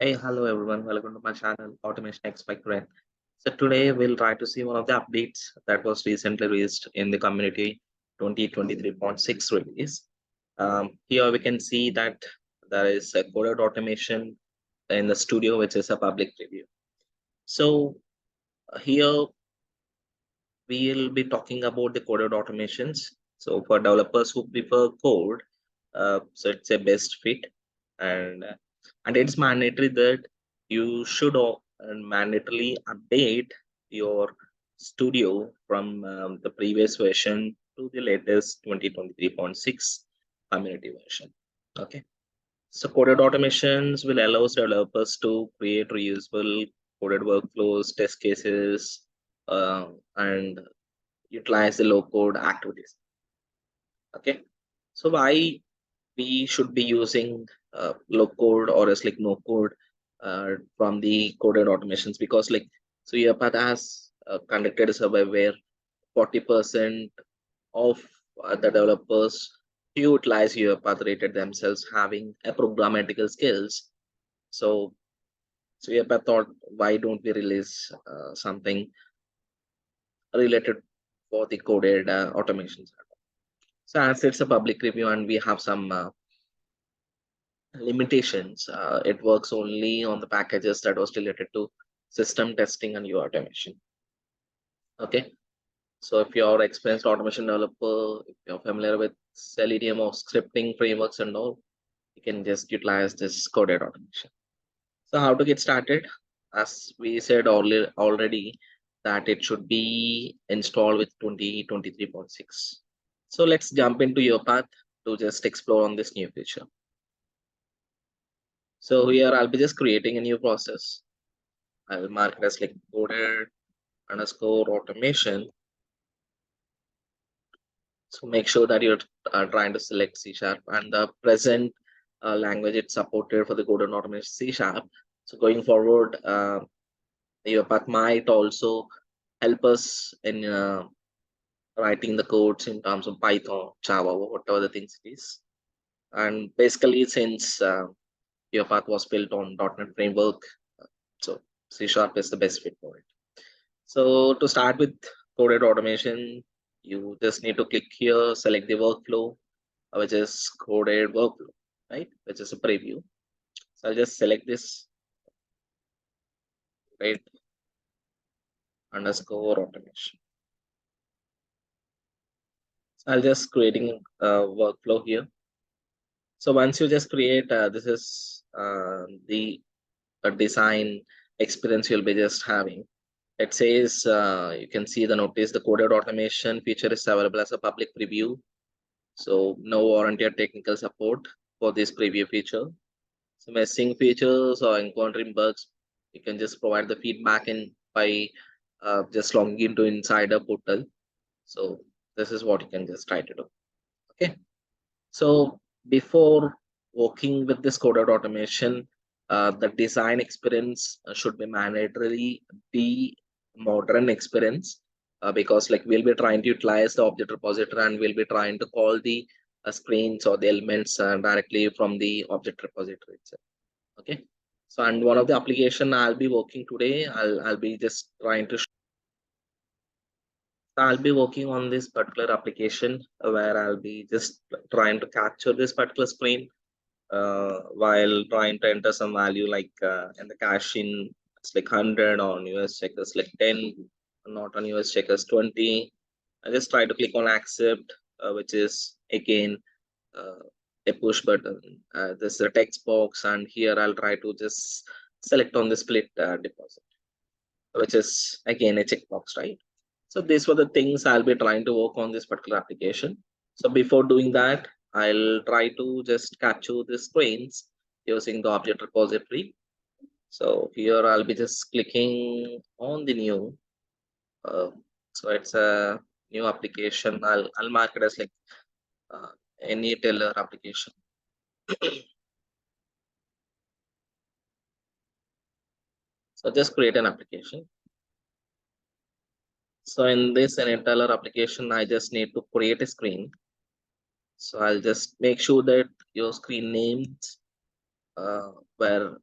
Hey, hello everyone. Welcome to my channel, Automation Expert. So today we'll try to see one of the updates that was recently released in the community 2023.6 release. Here we can see that there is a coded automation in the studio, which is a public preview. So here we'll be talking about the coded automations. So for developers who prefer code, so it's a best fit, and it's mandatory that you should mandatorily update your studio from the previous version to the latest 2023.6 community version. Okay, so coded automations will allow developers to create reusable coded workflows, test cases, and utilize the low code activities. Okay, so why we should be using low code or as like no code from the coded automations? Because like, so UiPath has conducted a survey where 40% of the developers who utilize UiPath rated themselves having a programmatical skills. So UiPath thought, why don't we release something related for the coded automations? So as it's a public review and we have some limitations, it works only on the packages that was related to system testing and UI automation. Okay, so if you're experienced automation developer, if you're familiar with Selenium or scripting frameworks and all, you can just utilize this coded automation. So how to get started? As we said already that it should be installed with 2023.6. So let's jump into UiPath to just explore on this new feature. So here I'll be just creating a new process. I'll mark it as like coded underscore automation. So make sure that you're trying to select C# and the present language it's supported for the coded automation C#. So going forward, your path might also help us in writing the codes in terms of Python, Java, or whatever the things it is. And basically, since your path was built on .NET framework, so C# is the best fit for it. So to start with coded automation, you just need to click here, select the workflow, which is coded workflow, right? Which is a preview. So I'll just select this, right? Underscore automation. So I'll just creating a workflow here. So once you just create, this is the design experience you'll be just having. It says, you can see the notice, the coded automation feature is available as a public preview. So no warranty or technical support for this preview feature. So missing features or encountering bugs, you can just provide the feedback in by just logging into Insider portal. So this is what you can just try to do. Okay. So before working with this coded automation, the design experience should be mandatorily be modern experience, because like we'll be trying to utilize the object repository and we'll be trying to call the screens or the elements directly from the object repository itself. Okay, so and one of the application I'll be working today, I'll be just trying to I'll be working on this particular application where I'll be just trying to capture this particular screen while trying to enter some value like in the cache in it's like 100, on US checkers like 10, not on US checkers 20. I just try to click on accept, which is again uh, a push button. This is a text box, and here I'll try to just select on the split deposit, which is again a checkbox, right? So these were the things I'll be trying to work on this particular application. So before doing that, I'll try to just capture the screens using the object repository. So here I'll be just clicking on the new. Uh, so it's a new application. I'll mark it as like uh, any teller application. So just create an application. So in this teller application, I just need to create a screen. So I'll just make sure that your screen names were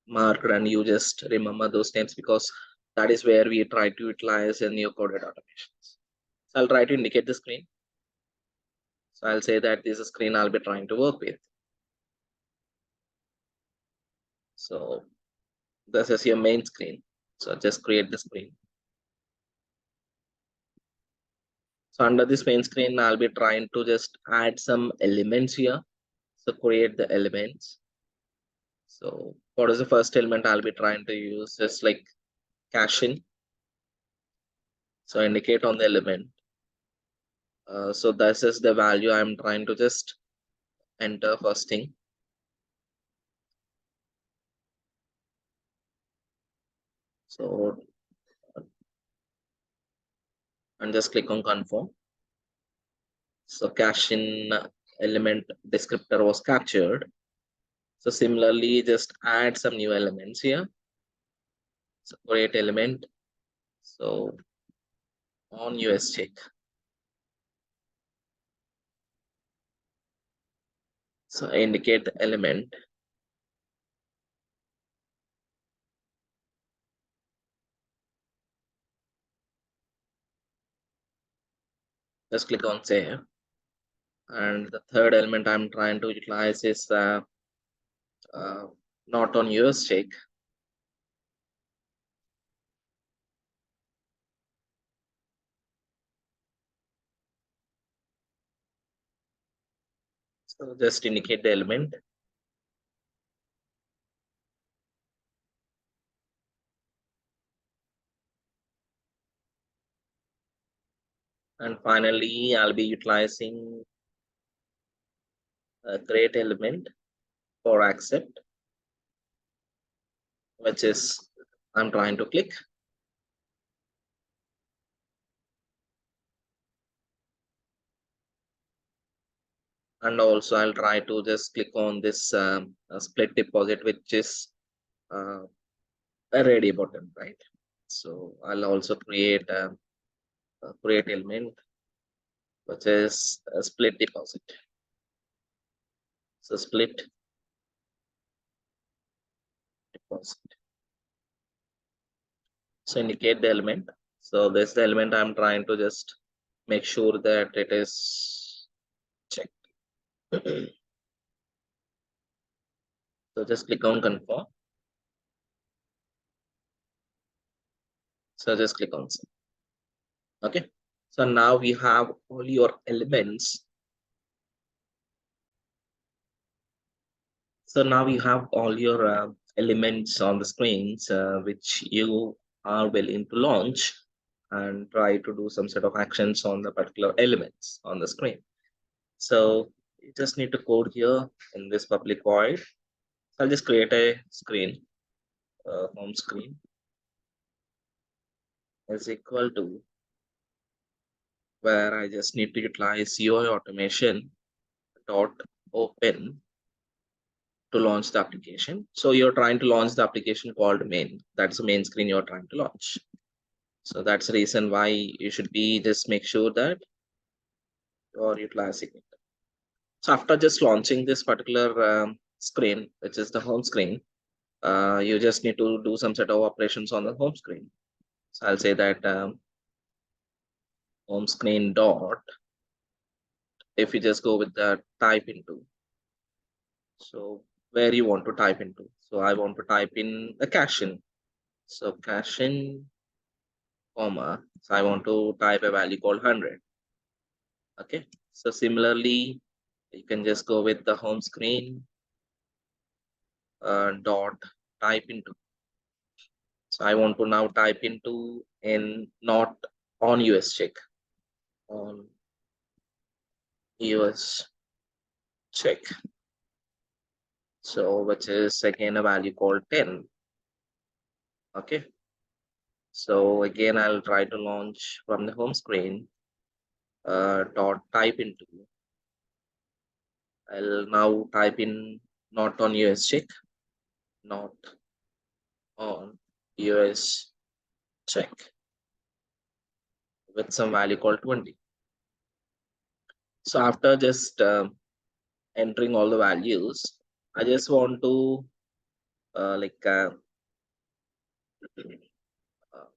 marked, and you just remember those names because that is where we try to utilize in your coded automations. So I'll try to indicate the screen. So I'll say that this is a screen I'll be trying to work with. So this is your main screen. So just create the screen. So under this main screen, I'll be trying to just add some elements here. So create the elements. So what is the first element I'll be trying to use? Just like cache in. So indicate on the element. So this is the value I'm trying to just enter first thing. So and just click on confirm. So cache in element descriptor was captured. So similarly, just add some new elements here. So create element. So on US check. So indicate the element. Just click on save. And the third element I'm trying to utilize is uh, not on US check. So just indicate the element. And finally, I'll be utilizing a create element for accept, which is I'm trying to click. And also I'll try to just click on this split deposit, which is uh, a ready button, right? So I'll also create a create element, which is a split deposit. So split deposit. So indicate the element. So this is the element I'm trying to just make sure that it is checked. So just click on confirm. So just click on save. Okay. So now we have all your elements. So now you have all your elements on the screens, which you are willing to launch and try to do some sort of actions on the particular elements on the screen. So you just need to code here in this public void. I'll just create a screen, home screen is equal to where I just need to utilize UI automation dot open to launch the application. So you're trying to launch the application called main. That's the main screen you're trying to launch. So that's the reason why you should be just make sure that you're utilizing it. So after just launching this particular screen, which is the home screen, you just need to do some set of operations on the home screen. So I'll say that home screen dot, if you just go with the type into, so where you want to type into. So I want to type in a cache in. So cache in, comma. So I want to type a value called 100. Okay. So similarly, you can just go with the home screen dot type into. So I want to now type into in not on US check, on US check. So which is again a value called 10. Okay. So again, I'll try to launch from the home screen dot type into. I'll now type in not on US check, not on US check with some value called 20. So after just entering all the values, I just want to like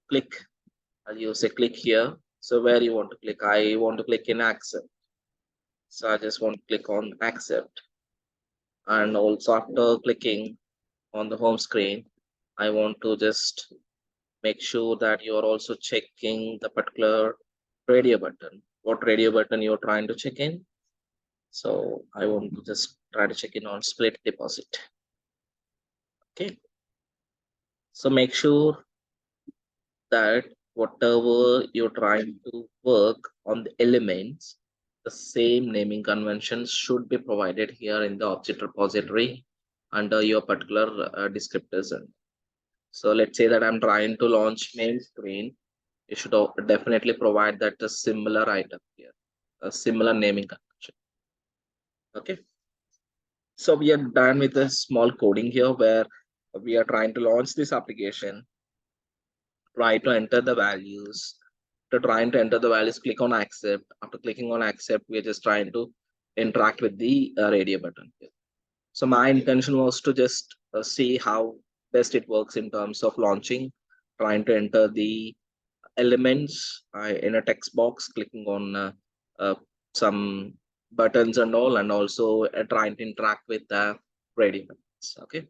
click. I'll use a click here. So where you want to click? I want to click in accept. So I just want to click on accept. And also after clicking on the home screen, I want to just make sure that you're also checking the particular radio button. What radio button you're trying to check in? So I want to just try to check in on split deposit. Okay. So make sure that whatever you're trying to work on the elements, the same naming conventions should be provided here in the object repository under your particular descriptors. So let's say that I'm trying to launch main screen. You should definitely provide that a similar item here, a similar naming convention. Okay. So we are done with a small coding here where we are trying to launch this application, try to enter the values. To trying to enter the values, click on accept. After clicking on accept, we're just trying to interact with the radio button here. So my intention was to just see how best it works in terms of launching, trying to enter the elements in a text box, clicking on uh, some buttons and all, and also trying to interact with the radio buttons. Okay.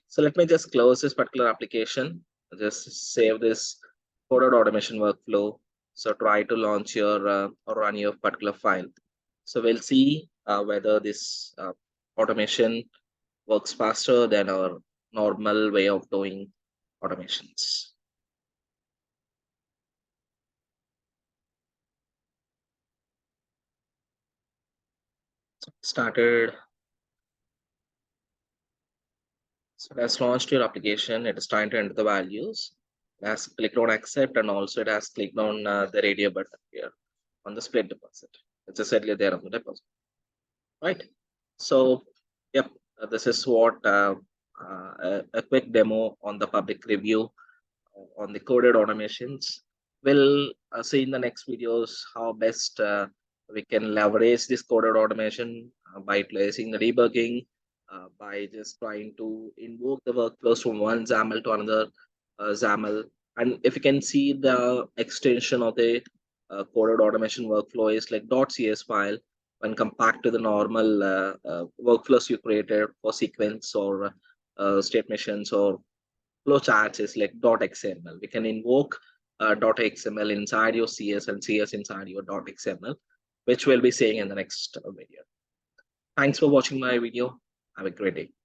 So let me just close this particular application. Just save this coded automation workflow. So try to launch your or run your particular file. So we'll see whether this automation works faster than our normal way of doing automations. So started. So it has launched your application. It is trying to enter the values. It has clicked on accept, and also it has clicked on the radio button here on the split deposit. It's essentially there on the deposit, right? So, yep, this is what a quick demo on the public review on the coded automations. We'll see in the next videos how best we can leverage this coded automation by placing the debugging, by just trying to invoke the workflows from one XAML to another XAML. And if you can see the extension of the coded automation workflow is like .cs file when compared to the normal workflows you created for sequence or state machines or flowcharts is like .xml. We can invoke .xml inside your CS and CS inside your .xml, which we'll be seeing in the next video. Thanks for watching my video. Have a great day.